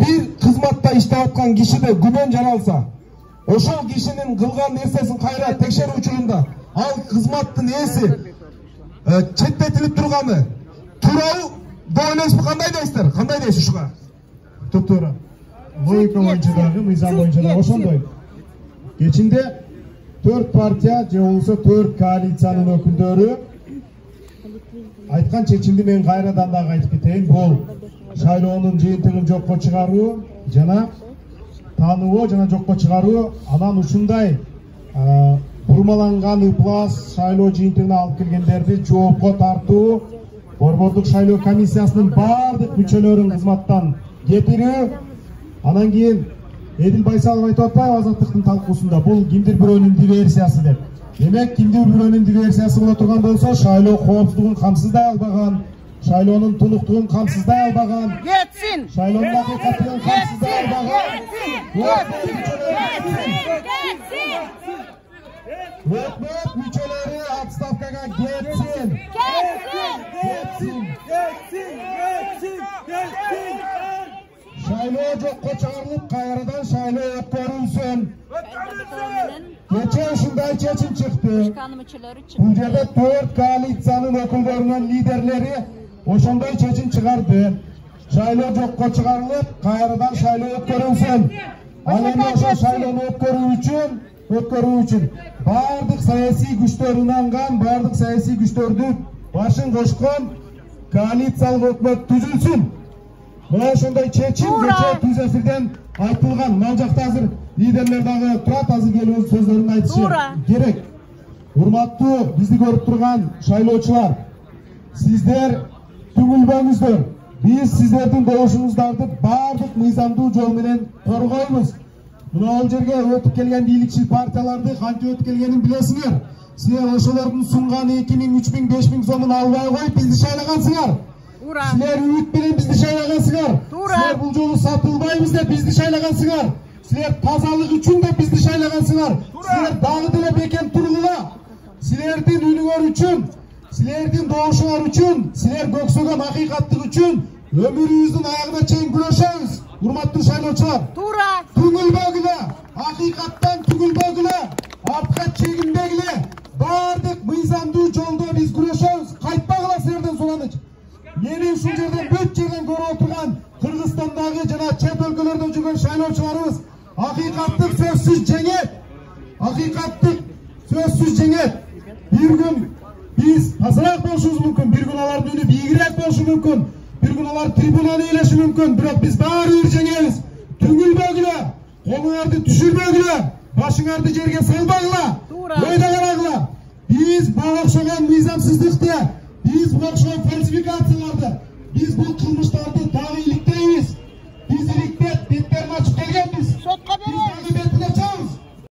bir kızmatta иштеп аткан кишиде күмөн жаралса, ошол кишинин кылган нерсесин кайра текшерүү учурунда ал кызматтын ээси четтетилип турганы туурабы деп ойлойсузбу? Кандай дейсиздер? Кандай дейсиз ушуга? Туптуура. Логика боюнча дагы, мыйзам боюнча дагы ошондой. Кечинде 4 партия же болбосо 4 коалициянын өкүлдөрү айткан чечимди мен кайрадан дагы айтып кетейин. Бул шайлоонун жыйынтыгын жокко чыгаруу жана тааныбоо жана жокко чыгаруу, анан ушундай бурмаланган ыплас шайлоо жыйынтыгына алып келгендерди жоопко тартуу, борбордук шайлоо комиссиясынын баардык мүчөлөрүн кызматтан кетирүү. Анан кийин Эдил Байсалов айтып атпайбы Азаттыктын талкуусунда бул кимдир бирөөнүн диверсиясы деп. Демек кимдир бирөөнүн диверсиясы боло турган болсо, шайлоо коопсуздугун камсыздай албаган, шайлоонун тунуктугун камсыздай албаган, кетсин. Шайлоонун акыйкаттыгын камсыздай албаган. Өкмөт мүчөлөрү отставкага кетсин. Şayloo jokko чыгарылып, кайрадан шайлоо өткөрүлсүн. Кече ушундай чечим чыкты. Бул жерде 4 коалициянын өкүлдөрүнүн лидерлери ошондой чечим чыгарды. Шайлоо жокко чыгарылып, кайрадан шайлоо өткөрүлсүн. Ал эми ошо шайлоону өткөрүү үчүн бардык саясий күчтөр ынанган, бардык саясий күчтөрдү башын кошкон коалициялык өкмөт түзүлсүн. Мына ошондой чечим кече түз эфирден айтылган. Мына жакта азыр лидерлер дагы турат, азыр келип өз сөздөрүн айтышы керек. Урматтуу бизди көрүп турган шайлоочулар, сиздер түңүлбөңүздөр. Биз сиздердин добушуңуздарды бардык мыйзамдуу жол менен коргойбуз. Мына ал жерге өтүп келген бийликчил партияларды канча өтүп келгенин билесиңер. Силер ошолордун сунган 2000, 3000, 5000 сомун албай коюп бизди шайлагансыңар. Силер үмүт менен бизди шайлагансыңар. Силер бул жолу сатылбайбыз деп бизди шайлагансыңар. Силер тазалык үчүн деп бизди шайлагансыңар. Силер дагы деле бекем тургула. Силердин үнүңөр үчүн, силердин добушуңар үчүн, силер көксөгөн акыйкаттык үчүн өмүрүбүздүн аягына чейин күрөшөбүз. Урматтуу шайлоочулар, түңүлбөгүлө, акыйкаттан түңүлбөгүлө, артка чегинбегиле. Бардык мыйзамдуу жолдо биз күрөшөбүз. Кайтпагыла силерден сураныч. Мени ушул жерден бүт жерден көрүп отурган Кыргызстандагы жана чет өлкөлөрдө жүргөн шайлоочуларыбыз акыйкаттык сөзсүз жеңет. Акыйкаттык сөзсүз жеңет. Bir gün biz тазыраак болушубуз мүмкүн, bir gün алардын үнү бийигирээк болушу мүмкүн, bir gün алар трибунаны ээлеши мүмкүн, бирок биз баары бир жеңебиз. Түңүлбөгүлө, колуңарды түшүрбөгүлө, башыңарды жерге салбагыла, ойдо карагыла. Биз буга окшогон мыйзамсыздыкты, биз буга окшогон фальсификацияларды, биз бул кылмыштарды